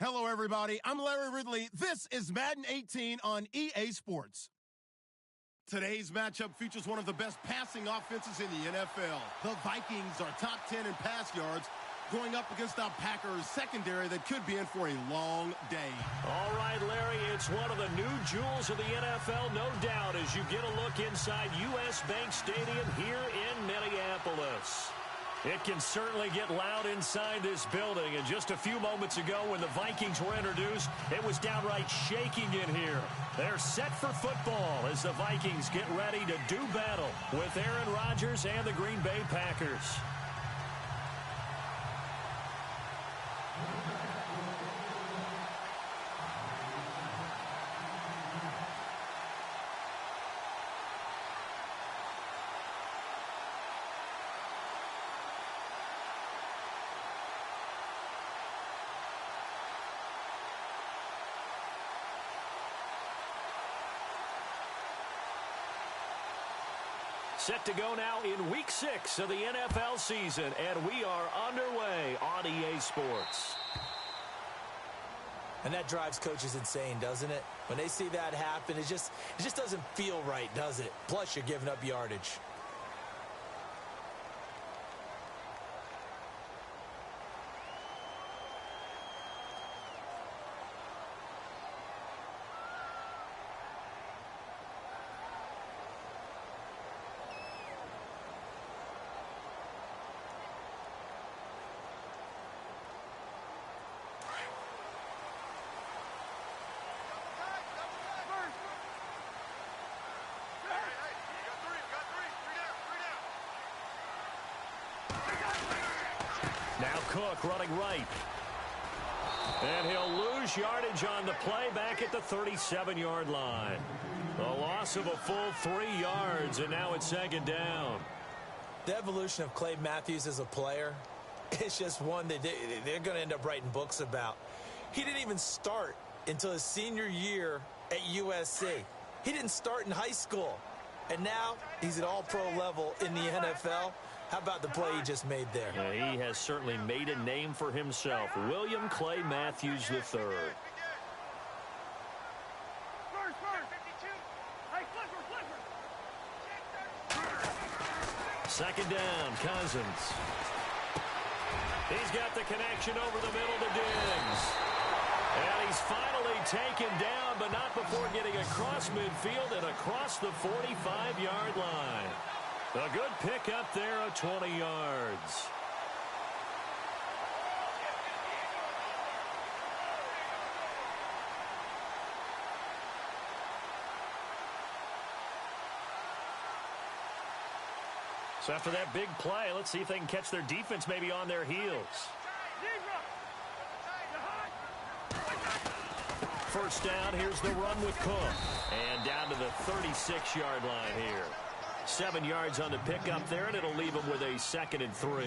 Hello, everybody. I'm Larry Ridley. This is Madden 18 on EA Sports. Today's matchup features one of the best passing offenses in the NFL. The Vikings are top 10 in pass yards, going up against a Packers secondary that could be in for a long day. All right, Larry, it's one of the new jewels of the NFL, no doubt, as you get a look inside U.S. Bank Stadium here in Minneapolis. It can certainly get loud inside this building. And just a few moments ago when the Vikings were introduced, it was downright shaking in here. They're set for football as the Vikings get ready to do battle with Aaron Rodgers and the Green Bay Packers. Set to go now in Week 6 of the NFL season, and we are underway on EA Sports. And that drives coaches insane, doesn't it? When they see that happen, it just doesn't feel right, does it? Plus, you're giving up yardage. Now Cook running right. And he'll lose yardage on the play back at the 37-yard line. A loss of a full 3 yards, and now it's second down. The evolution of Clay Matthews as a player, it's just one that they're going to end up writing books about. He didn't even start until his senior year at USC. He didn't start in high school. And now he's at all-pro level in the NFL. How about the play he just made there? Yeah, he has certainly made a name for himself. William Clay Matthews III. Second down, Cousins. He's got the connection over the middle to Diggs. And he's finally taken down, but not before getting across midfield and across the 45-yard line. A good pickup there of 20 yards. So after that big play, let's see if they can catch their defense maybe on their heels. First down, here's the run with Cook. And down to the 36-yard line here. 7 yards on the pickup there, and it'll leave them with a 2nd and 3.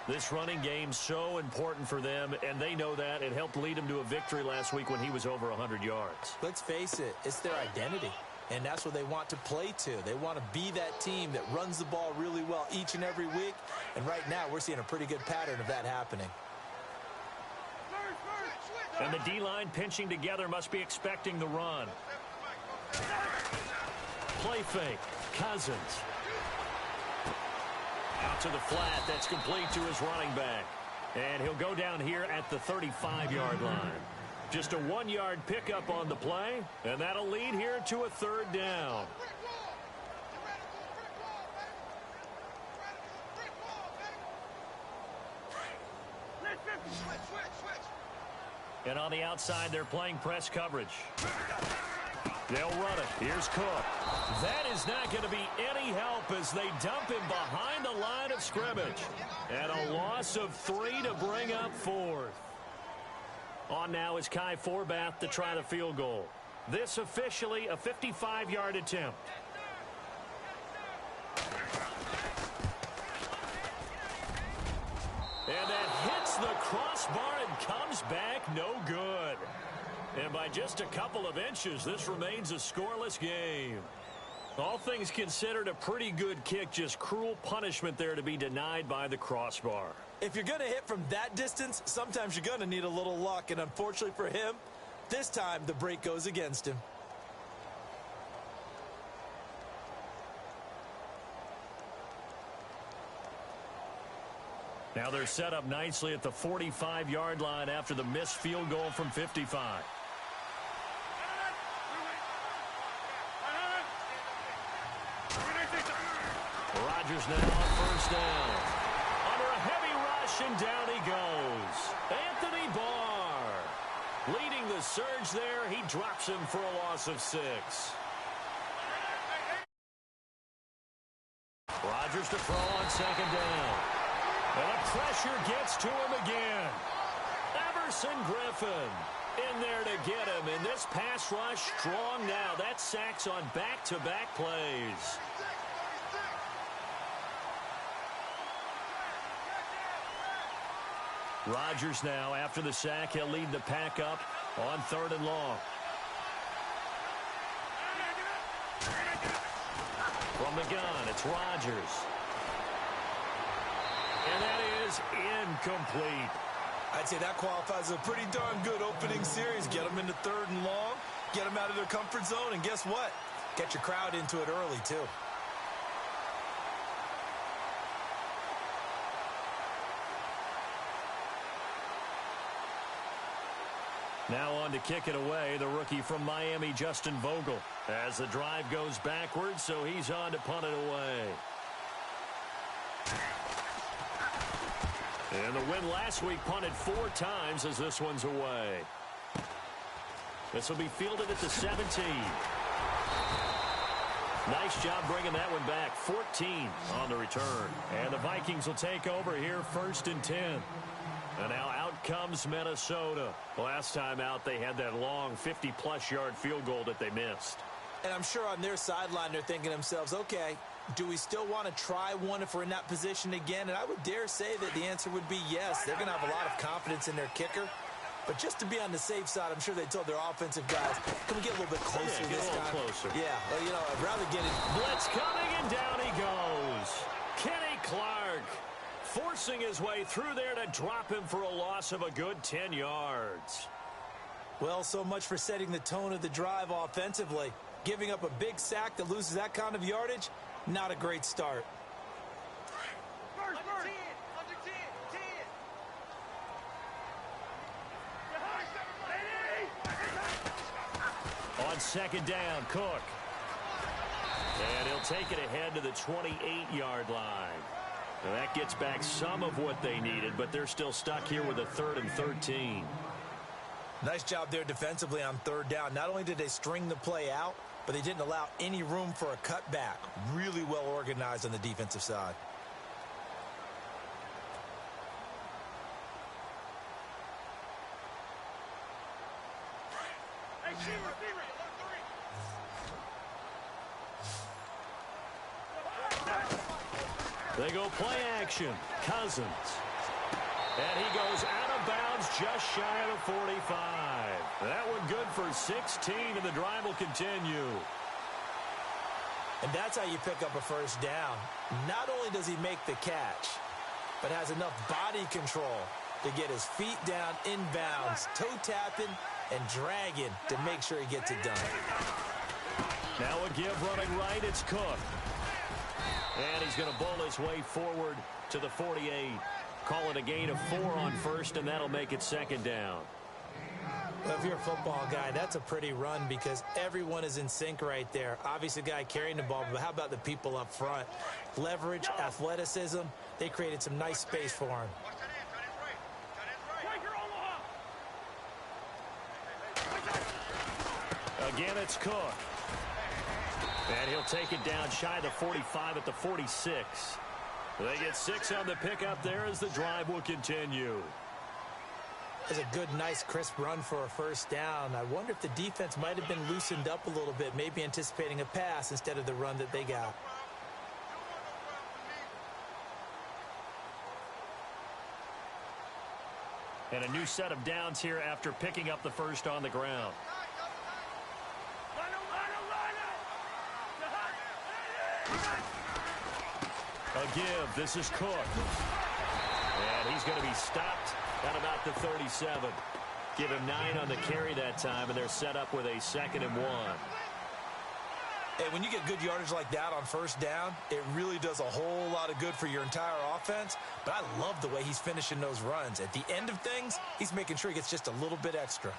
This running game so important for them, and they know that. It helped lead them to a victory last week when he was over 100 yards. Let's face it, it's their identity, and that's what they want to play to. They want to be that team that runs the ball really well each and every week, and right now we're seeing a pretty good pattern of that happening. And the D-line pinching together must be expecting the run. Play fake. Cousins. Out to the flat. That's complete to his running back. And he'll go down here at the 35-yard line. Just a 1-yard pickup on the play, and that'll lead here to a 3rd down. And on the outside, they're playing press coverage. They'll run it. Here's Cook. That is not going to be any help as they dump him behind the line of scrimmage. And a loss of 3 to bring up 4th. On now is Kai Forbath to try the field goal. This officially a 55-yard attempt. And that hits the crossbar and comes back no good. And by just a couple of inches, this remains a scoreless game. All things considered, a pretty good kick. Just cruel punishment there to be denied by the crossbar. If you're going to hit from that distance, sometimes you're going to need a little luck. And unfortunately for him, this time the break goes against him. Now they're set up nicely at the 45-yard line after the missed field goal from 55. Rodgers now on first down. Under a heavy rush, and down he goes. Anthony Barr leading the surge there. He drops him for a loss of 6. Rodgers to throw on second down. And the pressure gets to him again. Everson Griffin in there to get him. And this pass rush strong now. That's sacks on back-to-back plays. Rodgers now, after the sack, he'll lead the pack up on 3rd and long. From the gun, it's Rodgers. And that is incomplete. I'd say that qualifies as a pretty darn good opening series. Get them into 3rd and long, get them out of their comfort zone, and guess what? Get your crowd into it early, too. Now on to kick it away, the rookie from Miami, Justin Vogel. As the drive goes backwards, so he's on to punt it away. And the win last week punted 4 times as this one's away. This will be fielded at the 17. Nice job bringing that one back. 14 on the return. And the Vikings will take over here 1st and 10. And now out comes Minnesota. Last time out, they had that long 50-plus yard field goal that they missed. And I'm sure on their sideline, they're thinking to themselves, okay, do we still want to try one if we're in that position again? And I would dare say that the answer would be yes. They're going to have a lot of confidence in their kicker. But just to be on the safe side, I'm sure they told their offensive guys, can we get a little bit closer this time? Closer. Yeah, well, you know, I'd rather get it. Blitz coming, and down he goes. Kenny Clark forcing his way through there to drop him for a loss of a good 10 yards. Well, so much for setting the tone of the drive offensively. Giving up a big sack that loses that kind of yardage, not a great start. On second down, Cook. And he'll take it ahead to the 28-yard line. Now that gets back some of what they needed, but they're still stuck here with a 3rd and 13. Nice job there defensively on 3rd down. Not only did they string the play out, but they didn't allow any room for a cutback. Really well organized on the defensive side. They go play action. Cousins. And he goes out of bounds just shy of the 45. That one good for 16, and the drive will continue. And that's how you pick up a 1st down. Not only does he make the catch, but has enough body control to get his feet down inbounds, toe tapping and dragging to make sure he gets it done. Now a give running right. It's Cook. And he's going to bowl his way forward to the 48. Call it a gain of 4 on 1st, and that'll make it 2nd down. Well, if you're a football guy, that's a pretty run because everyone is in sync right there. Obviously, the guy carrying the ball, but how about the people up front? Leverage, athleticism, they created some nice space for him. Again, it's Cook. And he'll take it down shy of the 45 at the 46. They get 6 on the pickup there as the drive will continue. It's a good, nice, crisp run for a 1st down. I wonder if the defense might have been loosened up a little bit, maybe anticipating a pass instead of the run that they got. And a new set of downs here after picking up the 1st on the ground. A give. This is Cook. And he's going to be stopped at about the 37. Give him 9 on the carry that time, and they're set up with a 2nd and 1. Hey, when you get good yardage like that on first down, it really does a whole lot of good for your entire offense. But I love the way he's finishing those runs. At the end of things, he's making sure he gets just a little bit extra.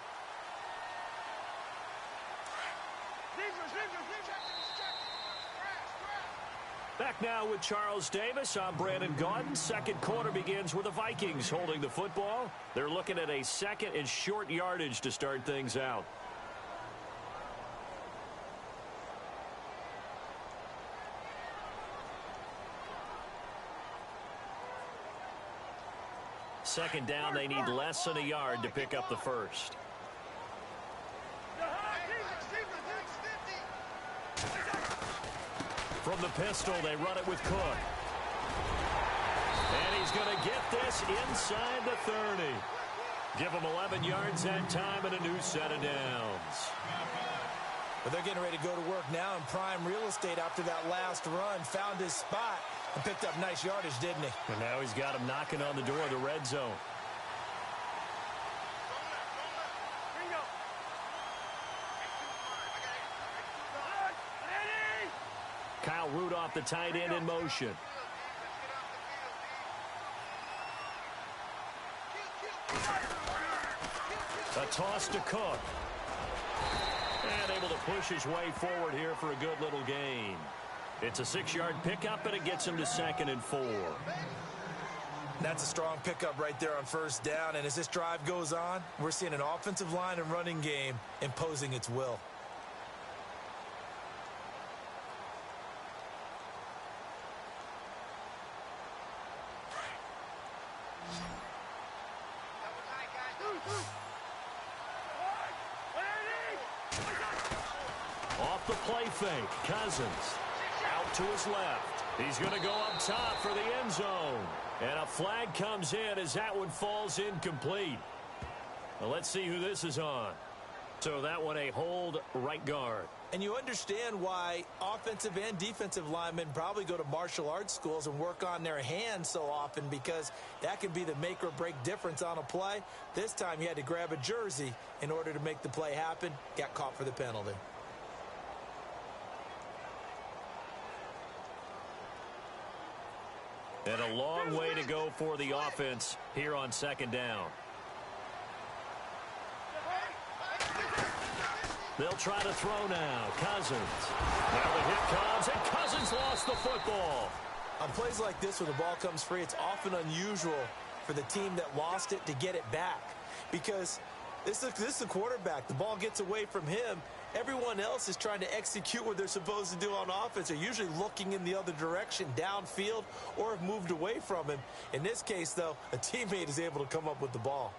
Back now with Charles Davis. I'm Brandon Gaudin. Second quarter begins with the Vikings holding the football. They're looking at a 2nd and short yardage to start things out. Second down, they need less than a yard to pick up the first. From the pistol, they run it with Cook. And he's going to get this inside the 30. Give him 11 yards that time and a new set of downs. But they're getting ready to go to work now in prime real estate after that last run. Found his spot and picked up nice yardage, didn't he? And now he's got him knocking on the door of the red zone. Kyle Rudolph, the tight end, in motion. A toss to Cook. And able to push his way forward here for a good little gain. It's a 6-yard pickup, and it gets him to 2nd and 4. That's a strong pickup right there on first down. And as this drive goes on, we're seeing an offensive line and running game imposing its will. Off the play fake, Cousins out to his left. He's going to go up top for the end zone. And a flag comes in as that one falls incomplete. Well, let's see who this is on. So that one a hold right guard. And you understand why offensive and defensive linemen probably go to martial arts schools and work on their hands so often, because that can be the make or break difference on a play. This time he had to grab a jersey in order to make the play happen. Got caught for the penalty. And a long way to go for the offense here on 2nd down. They'll try to throw now. Cousins. Now the hit comes, and Cousins lost the football. On plays like this where the ball comes free, it's often unusual for the team that lost it to get it back, because this is the quarterback. The ball gets away from him. Everyone else is trying to execute what they're supposed to do on offense. They're usually looking in the other direction, downfield, or have moved away from him. In this case, though, a teammate is able to come up with the ball.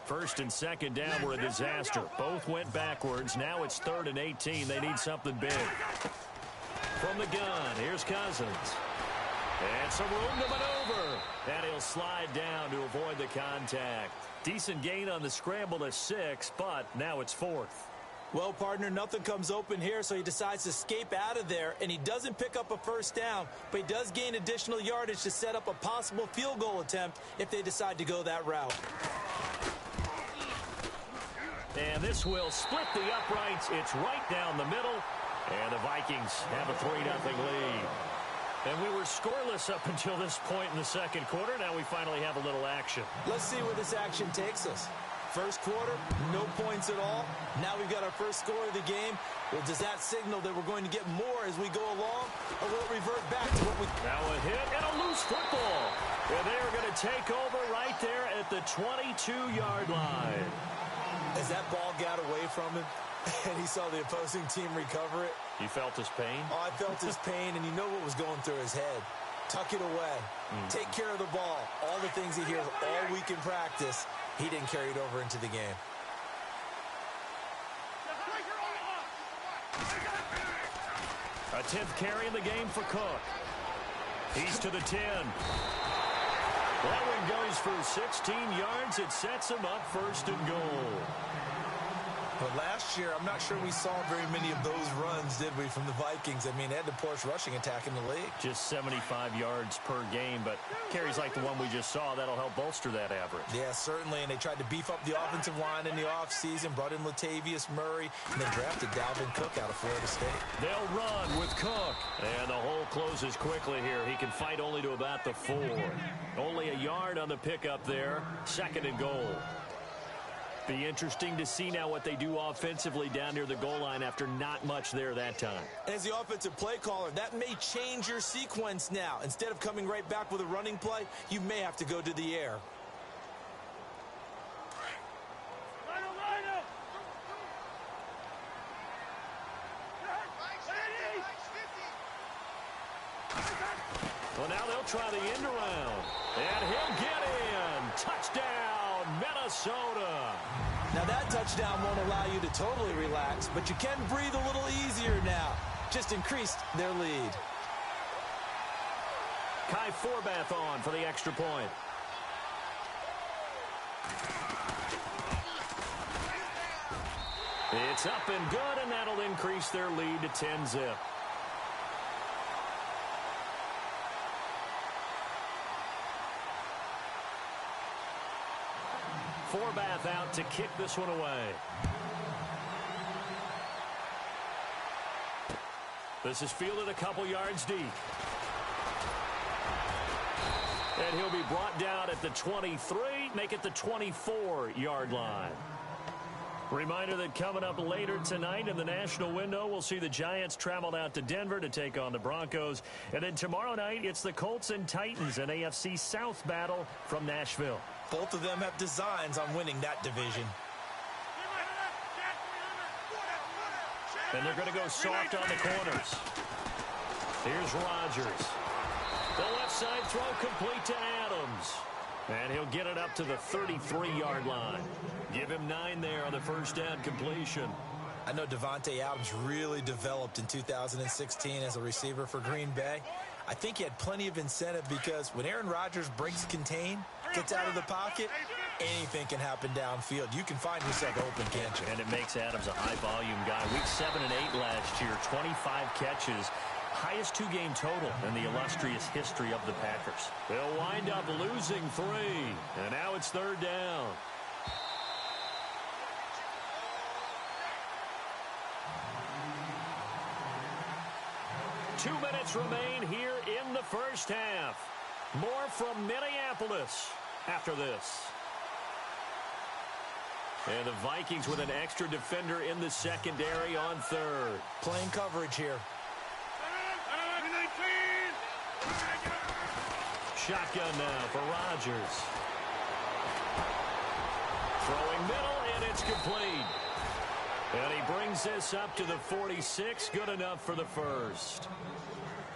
First and 2nd down were a disaster. Both went backwards. Now it's 3rd and 18. They need something big. From the gun, here's Cousins. And some room to maneuver. And he'll slide down to avoid the contact. Decent gain on the scramble to 6, but now it's 4th. Well, partner, nothing comes open here, so he decides to escape out of there, and he doesn't pick up a first down, but he does gain additional yardage to set up a possible field goal attempt if they decide to go that route. And this will split the uprights. It's right down the middle, and the Vikings have a 3-0 lead. And we were scoreless up until this point in the second quarter. Now we finally have a little action. Let's see where this action takes us. First quarter, no points at all. Now we've got our first score of the game. Well, does that signal that we're going to get more as we go along, or will it revert back to what we... Now a hit and a loose football. And they are going to take over right there at the 22-yard line. As that ball got away from him, and he saw the opposing team recover it. You felt his pain? Oh, I felt his pain, and you know what was going through his head. Tuck it away. Take care of the ball. All the things he hears all week in practice, he didn't carry it over into the game. A 10th carry in the game for Cook. He's to the 10. That one goes for 16 yards. It sets him up 1st and goal. But last year, I'm not sure we saw very many of those runs, did we, from the Vikings? I mean, they had the poorest rushing attack in the league. Just 75 yards per game, but carries like the one we just saw, that'll help bolster that average. Yeah, certainly, and they tried to beef up the offensive line in the offseason, brought in Latavius Murray, and then drafted Dalvin Cook out of Florida State. They'll run with Cook, and the hole closes quickly here. He can fight only to about the 4. Only a yard on the pickup there, 2nd and goal. Be interesting to see now what they do offensively down near the goal line after not much there that time. As the offensive play caller, that may change your sequence now. Instead of coming right back with a running play, you may have to go to the air. Well, now they'll try the end around. And he'll get in. Touchdown, Minnesota. Now that touchdown won't allow you to totally relax, but you can breathe a little easier now. Just increased their lead. Kai Forbath on for the extra point. It's up and good, and that'll increase their lead to 10-zip. Forbath out to kick this one away. This is fielded a couple yards deep. And he'll be brought down at the 23, make it the 24-yard line. Reminder that coming up later tonight in the national window, we'll see the Giants travel out to Denver to take on the Broncos. And then tomorrow night, it's the Colts and Titans, an AFC South battle from Nashville. Both of them have designs on winning that division. And they're going to go soft on the corners. Here's Rodgers. The left side throw complete to Adams. And he'll get it up to the 33-yard line. Give him 9 there on the first down completion. I know Devontae Adams really developed in 2016 as a receiver for Green Bay. I think he had plenty of incentive because when Aaron Rodgers breaks contain, gets out of the pocket, anything can happen downfield. You can find yourself open, can't you? And it makes Adams a high-volume guy. Week 7 and 8 last year, 25 catches. Highest 2-game total in the illustrious history of the Packers. They'll wind up losing 3, and now it's 3rd down. Two minutes remain here in the first half. More from Minneapolis after this. And the Vikings with an extra defender in the secondary on 3rd. Playing coverage here. Shotgun now for Rodgers. Throwing middle, and it's complete. And he brings this up to the 46. Good enough for the first.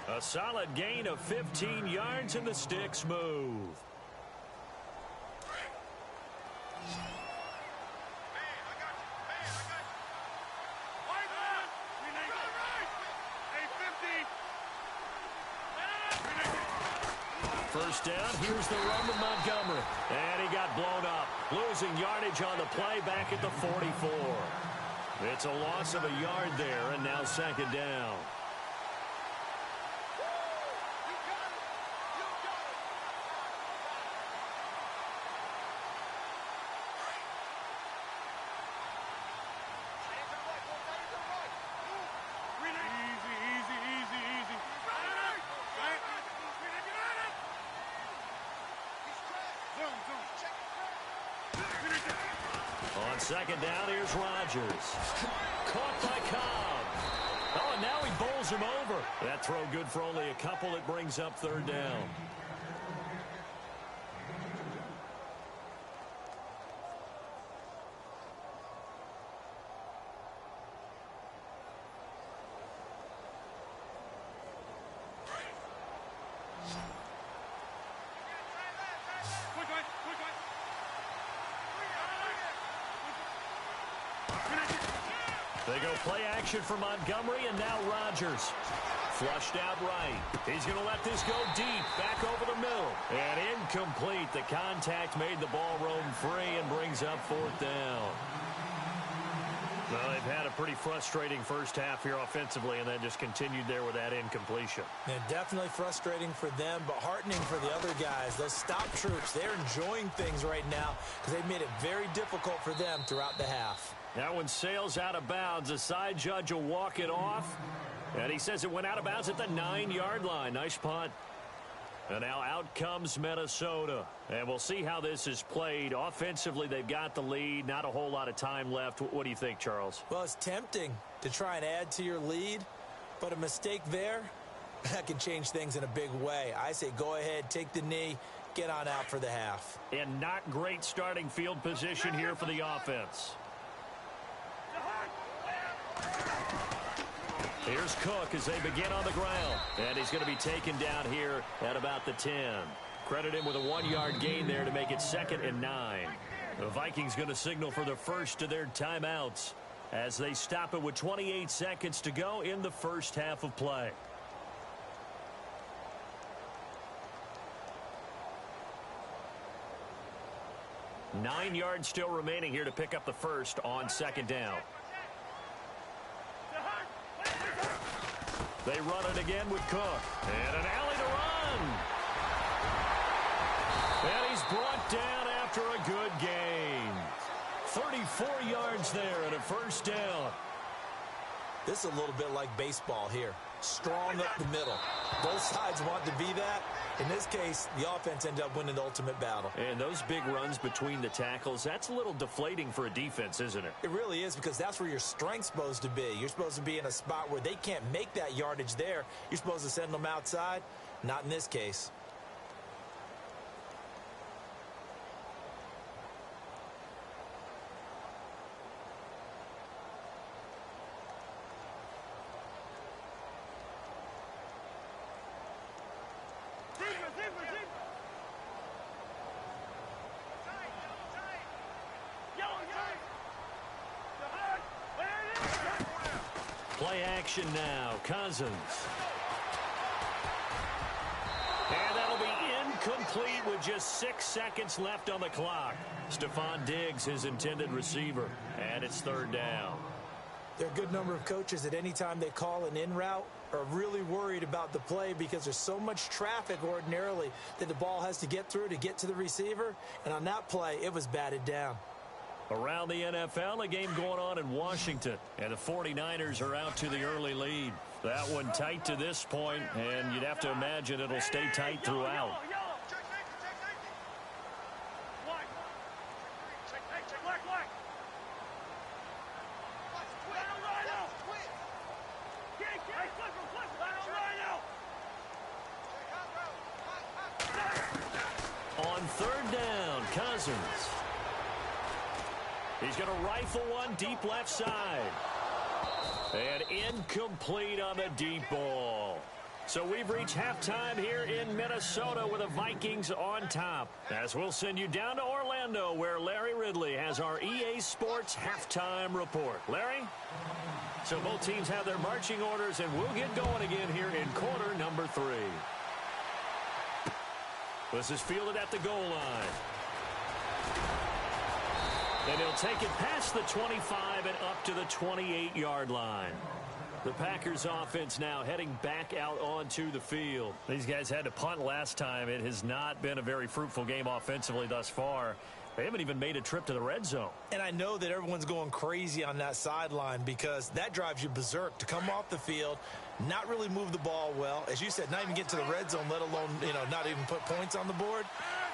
A solid gain of 15 yards, and the sticks move. First down, here's the run to Montgomery. And he got blown up. Losing yardage on the play back at the 44. It's a loss of a yard there, and now 2nd down. On 2nd down, here's Rodgers. Caught by Cobb. Oh, and now he bowls him over. That throw good for only a couple. It brings up 3rd down. They go play action for Montgomery, and now Rodgers. Flushed out right. He's going to let this go deep, back over the middle. And incomplete. The contact made the ball roam free and brings up 4th down. Well, they've had a pretty frustrating first half here offensively, and then just continued there with that incompletion. Yeah, definitely frustrating for them, but heartening for the other guys. Those stop troops, they're enjoying things right now because they've made it very difficult for them throughout the half. That one sails out of bounds. The side judge will walk it off, and he says it went out of bounds at the 9-yard line. Nice punt. And now out comes Minnesota. And we'll see how this is played. Offensively, they've got the lead. Not a whole lot of time left. What do you think, Charles? Well, it's tempting to try and add to your lead, but a mistake there, that can change things in a big way. I say go ahead, take the knee, get on out for the half. And not great starting field position here for the offense. Here's Cook as they begin on the ground. And he's going to be taken down here at about the 10. Credit him with a 1-yard gain there to make it 2nd and 9. The Vikings going to signal for the first of their timeouts as they stop it with 28 seconds to go in the first half of play. Nine yards still remaining here to pick up the first on 2nd down. They run it again with Cook. And an alley to run. And he's brought down after a good gain. 34 yards there and a first down. This is a little bit like baseball here. Strong up the middle. Both sides want to be that. In this case, the offense ended up winning the ultimate battle. And those big runs between the tackles, that's a little deflating for a defense, isn't it? It really is, because that's where your strength's supposed to be. You're supposed to be in a spot where they can't make that yardage there. You're supposed to send them outside. Not in this case. Play action now. Cousins. And that'll be incomplete with just 6 seconds left on the clock. Stephon Diggs, his intended receiver. And it's 3rd down. There are a good number of coaches that any time they call an in route are really worried about the play because there's so much traffic ordinarily that the ball has to get through to get to the receiver. And on that play, it was batted down. Around the NFL, a game going on in Washington, and the 49ers are out to the early lead. That one tight to this point, and you'd have to imagine it'll stay tight throughout. On 3rd down, Cousins. He's going to rifle one deep left side. And incomplete on the deep ball. So we've reached halftime here in Minnesota with the Vikings on top. As we'll send you down to Orlando, where Larry Ridley has our EA Sports halftime report. Larry? So both teams have their marching orders, and we'll get going again here in quarter number 3. This is fielded at the goal line. And he'll take it past the 25 and up to the 28-yard line. The Packers offense now heading back out onto the field. These guys had to punt last time. It has not been a very fruitful game offensively thus far. They haven't even made a trip to the red zone. And I know that everyone's going crazy on that sideline because that drives you berserk to come off the field, not really move the ball well. As you said, not even get to the red zone, let alone, not even put points on the board.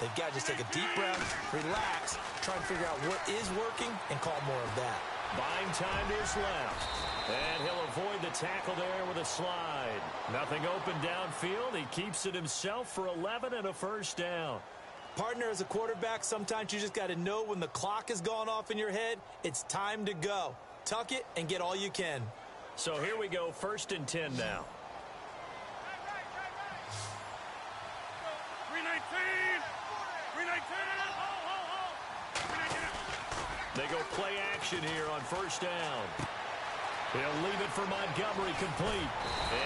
They've got to just take a deep breath, relax, try and figure out what is working, and call more of that. Buying time is left. And he'll avoid the tackle there with a slide. Nothing open downfield. He keeps it himself for 11 and a first down. Partner, as a quarterback, sometimes you just got to know when the clock has gone off in your head, it's time to go. Tuck it and get all you can. So here we go, 1st and 10 now. 319. They go play action here on 1st down. He'll leave it for Montgomery, complete.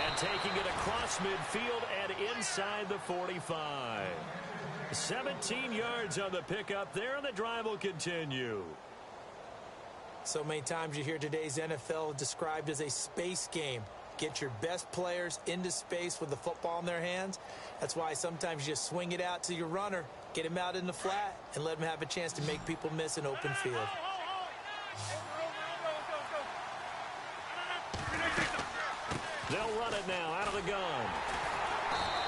And taking it across midfield and inside the 45. 17 yards on the pickup there, and the drive will continue. So many times you hear today's NFL described as a space game. Get your best players into space with the football in their hands. That's why sometimes you just swing it out to your runner, get him out in the flat, and let him have a chance to make people miss an open field. They'll run it now out of the gun.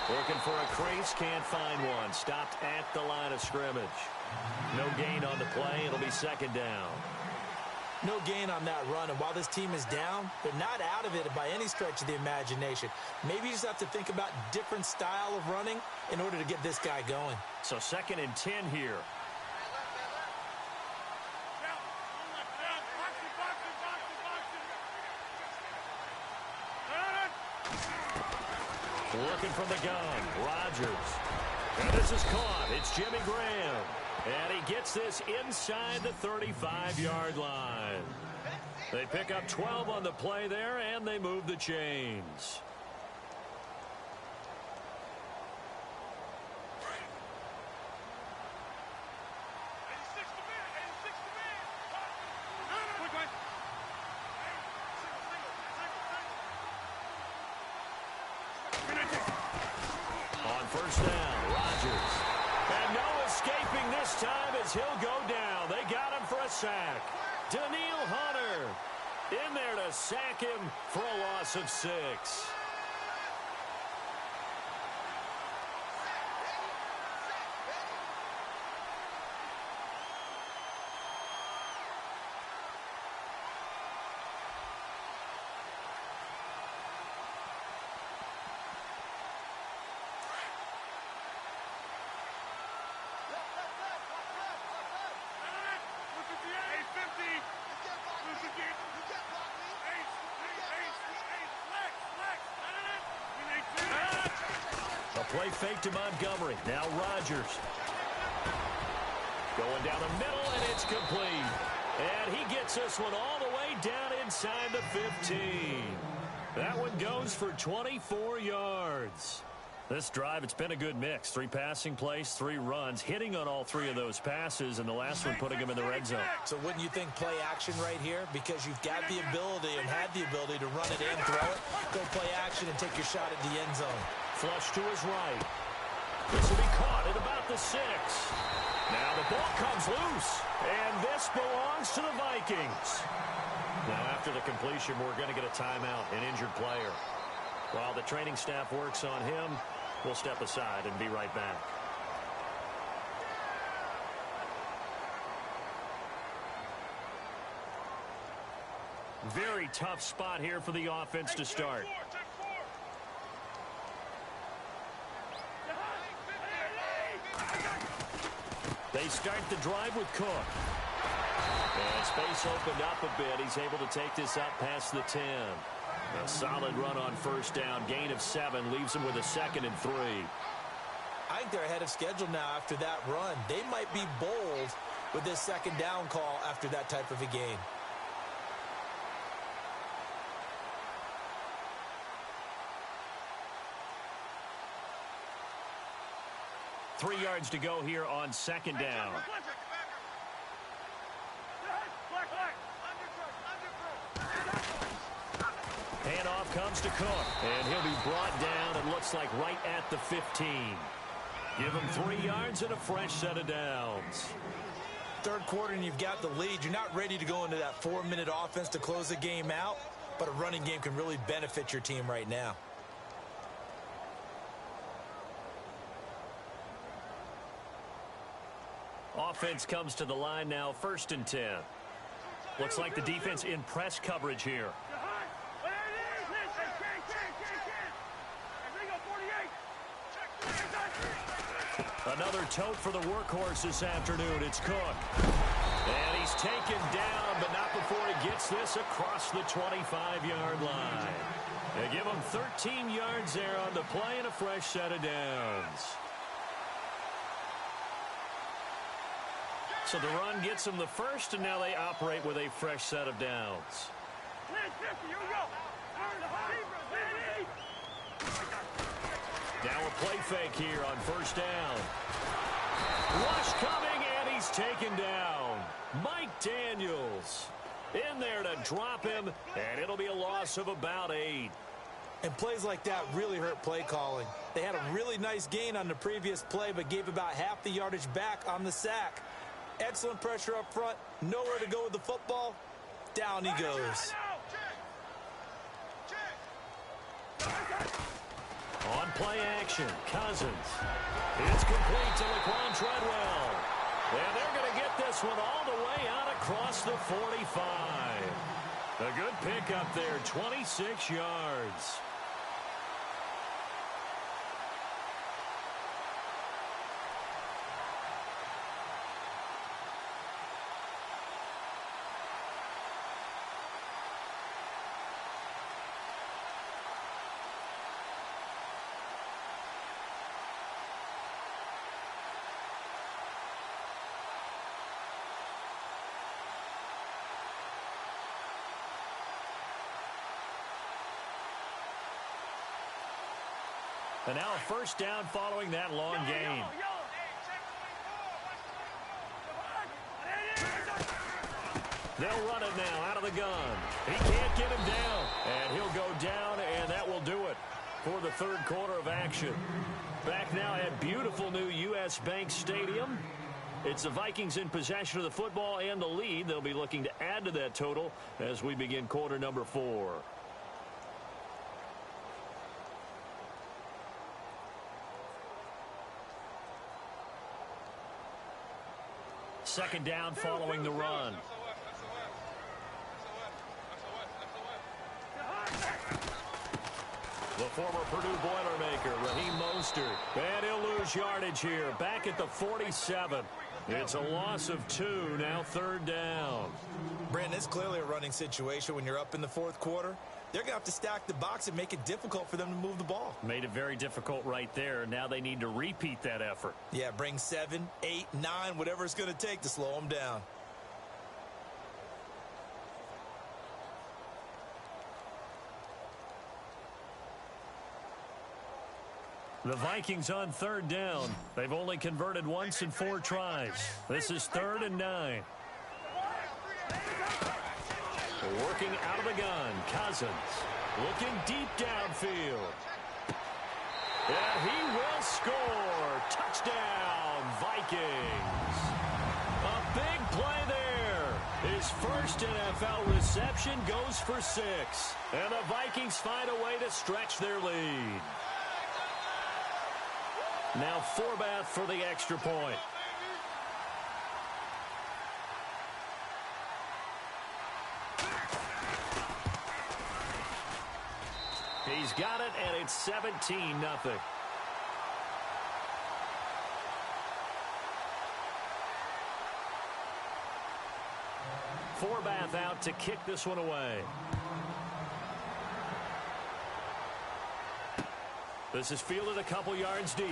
Looking for a crease, can't find one. Stopped at the line of scrimmage. No gain on the play. It'll be second down. No gain on that run, and while this team is down, they're not out of it by any stretch of the imagination. Maybe you just have to think about different style of running in order to get this guy going. So 2nd and 10 here. Looking from the gun, Rodgers. And this is caught. It's Jimmy Graham. And he gets this inside the 35-yard line. They pick up 12 on the play there, and they move the chains. On first down, Rodgers. And no escaping this time as he'll go down. They got him for a sack. Daniil Hunter in there to sack him for a loss of 6. Play fake to Montgomery. Now Rodgers. Going down the middle, and it's complete. And he gets this one all the way down inside the 15. That one goes for 24 yards. This drive, it's been a good mix. 3 passing plays, 3 runs, hitting on all 3 of those passes, and the last one putting him in the red zone. So wouldn't you think play action right here? Because you've got the ability and had the ability to run it in, throw it, go play action, and take your shot at the end zone. Flush to his right. This will be caught at about the 6. Now the ball comes loose, and this belongs to the Vikings. Now after the completion, we're going to get a timeout, an injured player. While the training staff works on him, we'll step aside and be right back. Very tough spot here for the offense to start. They start the drive with Cook. And space opened up a bit. He's able to take this up past the 10. A solid run on first down. Gain of 7 leaves him with a 2nd and 3. I think they're ahead of schedule now after that run. They might be bold with this 2nd down call after that type of a game. Three yards to go here on 2nd down. Handoff comes to Cook, and he'll be brought down, it looks like right at the 15. Give him 3 yards and a fresh set of downs. Third quarter and you've got the lead. You're not ready to go into that 4-minute offense to close the game out, but a running game can really benefit your team right now. Offense comes to the line now, 1st and 10. Looks like the defense in press coverage here. Another tote for the workhorse this afternoon. It's Cook. And he's taken down, but not before he gets this across the 25-yard line. They give him 13 yards there on the play and a fresh set of downs. So the run gets them the first, and now they operate with a fresh set of downs. Now a play fake here on first down. Rush coming, and he's taken down. Mike Daniels. in there to drop him, and it'll be a loss of about 8. And plays like that really hurt play calling. They had a really nice gain on the previous play, but gave about half the yardage back on the sack. Excellent pressure up front. Nowhere to go with the football. Down he goes. On play action, Cousins. It's complete to Laquan Treadwell. And they're going to get this one all the way out across the 45. A good pickup there, 26 yards. And now a first down following that long gain. They'll run it now out of the gun. He can't get him down. And he'll go down, and that will do it for the third quarter of action. Back now at beautiful new U.S. Bank Stadium. It's the Vikings in possession of the football and the lead. They'll be looking to add to that total as we begin quarter number 4. Second down following the run. The former Purdue Boilermaker, Raheem Mostert. And he'll lose yardage here. Back at the 47. It's a loss of 2. Now third down. Brandon, it's clearly a running situation when you're up in the fourth quarter. They're going to have to stack the box and make it difficult for them to move the ball. Made it very difficult right there. Now they need to repeat that effort. Yeah, bring 7, 8, 9, whatever it's going to take to slow them down. The Vikings on third down. They've only converted once in 4 tries. This is 3rd and 9. Working out of the gun, Cousins. Looking deep downfield. And he will score. Touchdown, Vikings. A big play there. His first NFL reception goes for 6. And the Vikings find a way to stretch their lead. Now Forbath for the extra point. He's got it, and it's 17-0. Forbath out to kick this one away. This is fielded a couple yards deep.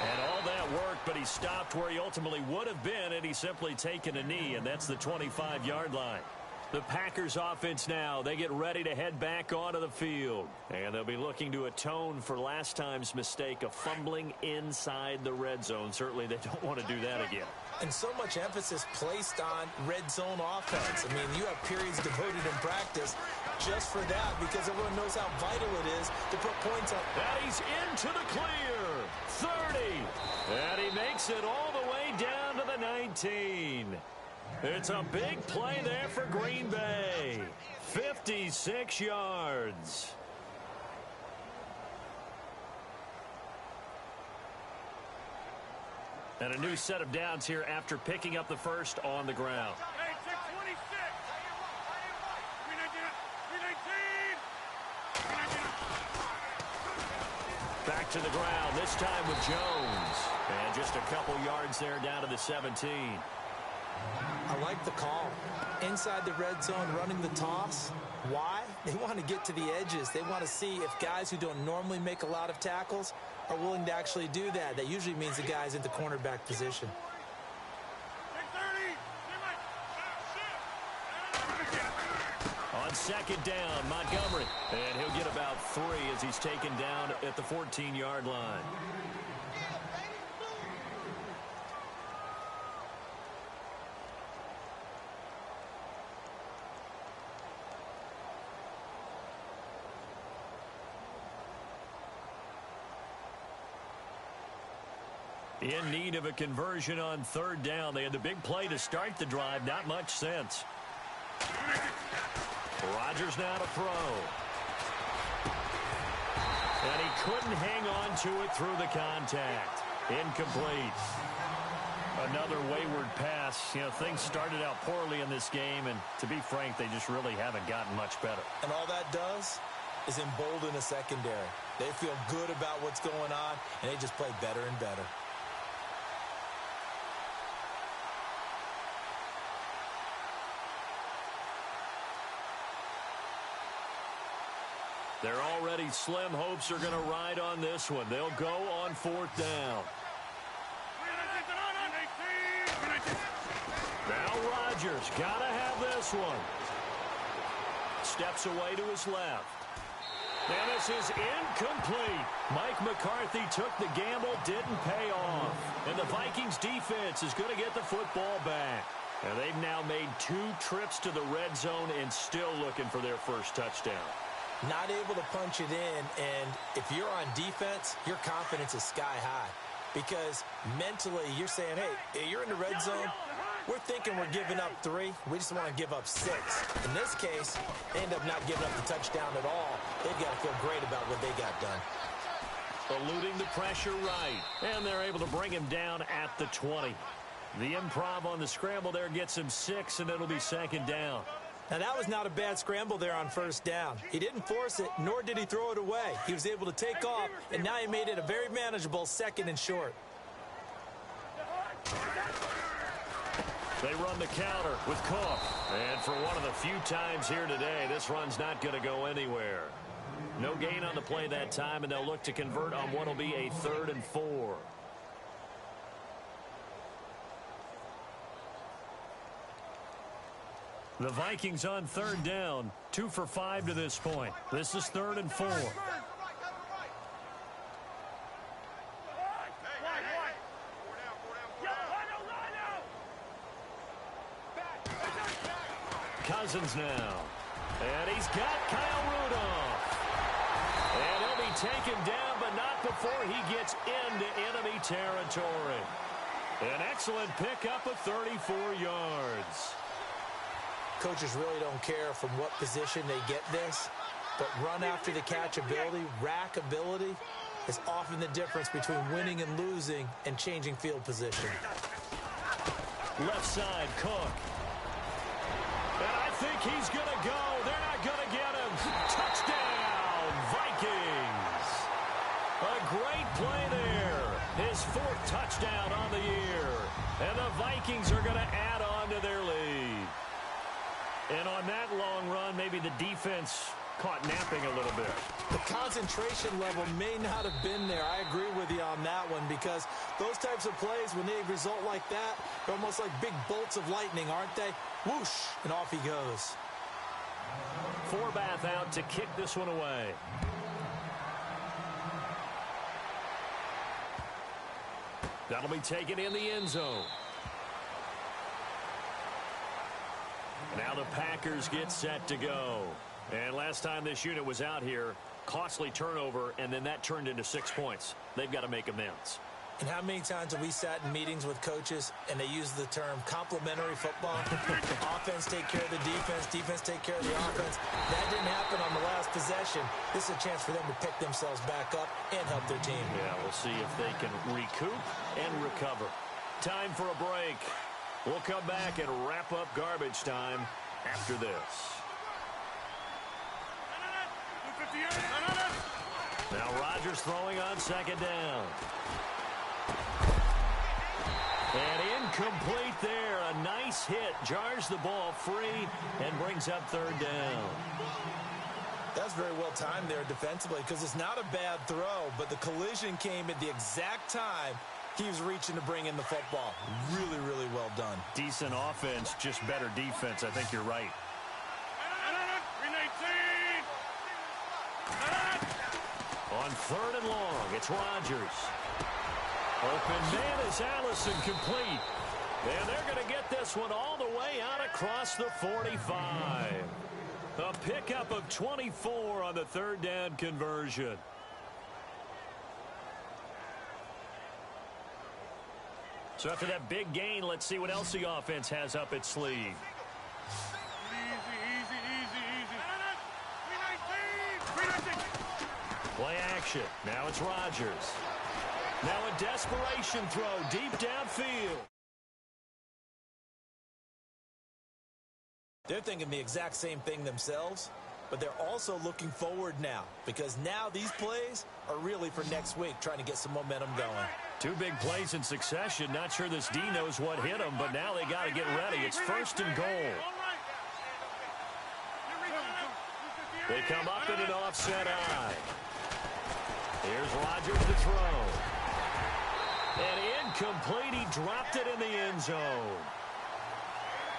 And all that worked, but he stopped where he ultimately would have been, and he's simply taken a knee, and that's the 25-yard line. The Packers offense now, they get ready to head back onto the field. And they'll be looking to atone for last time's mistake of fumbling inside the red zone. Certainly they don't want to do that again. And so much emphasis placed on red zone offense. I mean, you have periods devoted in practice just for that because everyone knows how vital it is to put points up. And he's into the clear. 30. And he makes it all the way down to the 19. It's a big play there for Green Bay. 56 yards. And a new set of downs here after picking up the first on the ground. Back to the ground, this time with Jones. And just a couple yards there down to the 17. I like the call. Inside the red zone, running the toss. Why? They want to get to the edges. They want to see if guys who don't normally make a lot of tackles are willing to actually do that. That usually means the guy's in the cornerback position. On second down, Montgomery. And he'll get about 3 as he's taken down at the 14-yard line. In need of a conversion on third down. They had the big play to start the drive. Not much sense. Rodgers now to throw. And he couldn't hang on to it through the contact. Incomplete. Another wayward pass. You know, things started out poorly in this game, and to be frank, they just really haven't gotten much better. And all that does is embolden the secondary. They feel good about what's going on, and they just play better and better. Their already slim hopes are going to ride on this one. They'll go on fourth down. Now Rodgers got to have this one. Steps away to his left. And this is incomplete. Mike McCarthy took the gamble, didn't pay off. And the Vikings defense is going to get the football back. And they've now made 2 trips to the red zone and still looking for their first touchdown. Not able to punch it in, and if you're on defense, your confidence is sky high. Because mentally, you're saying, hey, you're in the red zone. We're thinking we're giving up 3. We just want to give up 6. In this case, they end up not giving up the touchdown at all. They've got to feel great about what they got done. Eluding the pressure right. And they're able to bring him down at the 20. The improv on the scramble there gets him 6, and it'll be second down. Now, that was not a bad scramble there on first down. He didn't force it, nor did he throw it away. He was able to take off, and now he made it a very manageable 2nd and short. They run the counter with Cook. And for one of the few times here today, this run's not going to go anywhere. No gain on the play that time, and they'll look to convert on what will be a 3rd and 4. The Vikings on third down, 2 for 5 to this point. This is 3rd and 4. Cousins now. And he's got Kyle Rudolph. And he'll be taken down, but not before he gets into enemy territory. An excellent pickup of 34 yards. Coaches really don't care from what position they get this, but run after the catch ability, rack ability, is often the difference between winning and losing and changing field position. Left side, Cook. And I think he's going to go. They're not going to get him. Touchdown, Vikings. A great play there. His 4th touchdown on the year. And the Vikings are going to add on to their lead. And on that long run, maybe the defense caught napping a little bit. The concentration level may not have been there. I agree with you on that one because those types of plays, when they result like that, they're almost like big bolts of lightning, aren't they? Whoosh, and off he goes. Forbath out to kick this one away. That'll be taken in the end zone. Now the Packers get set to go. And last time this unit was out here, costly turnover, and then that turned into 6 points. They've got to make amends. And how many times have we sat in meetings with coaches and they use the term complementary football? Offense take care of the defense, defense take care of the offense. That didn't happen on the last possession. This is a chance for them to pick themselves back up and help their team. Yeah, we'll see if they can recoup and recover. Time for a break. We'll come back and wrap up garbage time after this. Now Rodgers throwing on second down. And incomplete there. A nice hit. Jars the ball free and brings up third down. That's very well timed there defensively because it's not a bad throw, but the collision came at the exact time he was reaching to bring in the football. Really, really well done. Decent offense, just better defense. I think you're right. On third and long, it's Rodgers. Open man is Allison complete. And they're going to get this one all the way out across the 45. A pickup of 24 on the third down conversion. So after that big gain, let's see what else the offense has up its sleeve. Play action. Now it's Rodgers. Now a desperation throw deep downfield. They're thinking the exact same thing themselves, but they're also looking forward now because now these plays are really for next week, trying to get some momentum going. Two big plays in succession. Not sure this D knows what hit them, but now they got to get ready. It's 1st and goal. They come up in an offset eye. Here's Rodgers to throw. And incomplete. He dropped it in the end zone.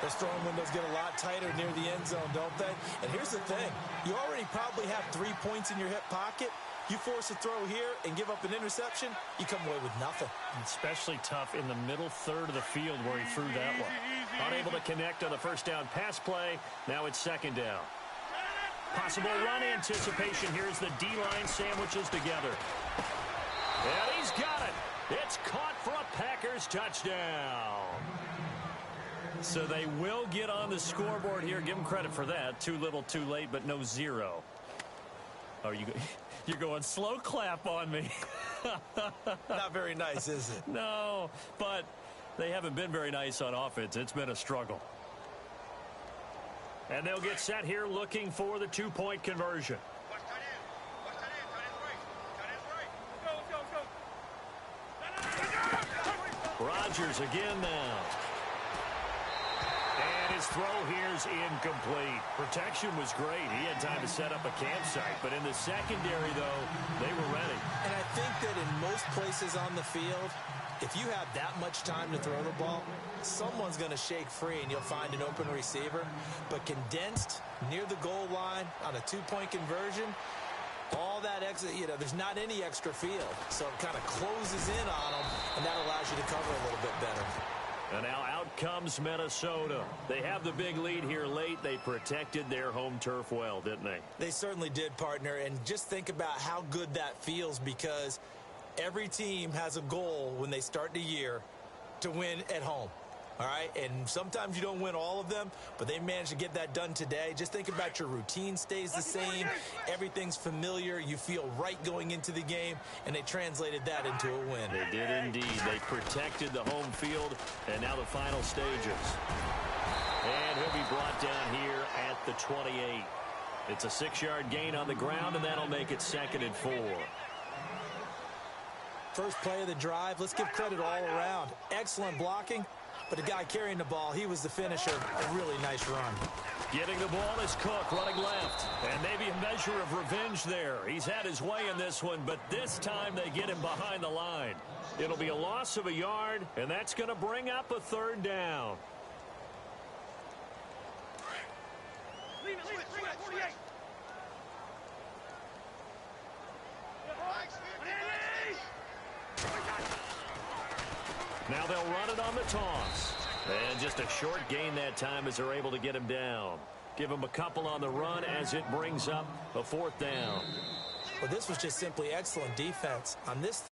Those throwing windows get a lot tighter near the end zone, don't they? And here's the thing. You already probably have 3 points in your hip pocket. You force a throw here and give up an interception, you come away with nothing. Especially tough in the middle third of the field where he threw that one. Unable to connect on the first down pass play. Now it's 2nd down. Possible run anticipation. Here's the D-line sandwiches together. And he's got it. It's caught for a Packers touchdown. So they will get on the scoreboard here. Give them credit for that. Too little, too late, but no 0. Oh, you're going slow clap on me. Not very nice, is it? No, but they haven't been very nice on offense. It's been a struggle. And they'll get set here looking for the 2-point conversion. Rodgers again now. And his throw here's incomplete. Protection was great. He had time to set up a campsite. But in the secondary, though, they were ready. And I think that in most places on the field, if you have that much time to throw the ball, someone's going to shake free and you'll find an open receiver. But condensed near the goal line on a 2-point conversion, all that extra, there's not any extra field. So it kind of closes in on them, and that allows you to cover a little bit better. And now out comes Minnesota. They have the big lead here late. They protected their home turf well, didn't they? They certainly did, partner. And just think about how good that feels, because every team has a goal when they start the year to win at home. All right, and sometimes you don't win all of them, but they managed to get that done today. Just think about your routine stays the same. Everything's familiar. You feel right going into the game, and they translated that into a win. They did indeed. They protected the home field, and now the final stages. And he'll be brought down here at the 28. It's a 6-yard gain on the ground, and that'll make it 2nd and 4. First play of the drive. Let's give credit all around. Excellent blocking. But the guy carrying the ball, he was the finisher. A really nice run. Getting the ball is Cook, running left. And maybe a measure of revenge there. He's had his way in this one, but this time they get him behind the line. It'll be a loss of a yard, and that's going to bring up a 3rd down. Leave it, 48. Now they'll run it on the toss. And just a short gain that time as they're able to get him down. Give him a couple on the run as it brings up a 4th down. Well, this was just simply excellent defense. On this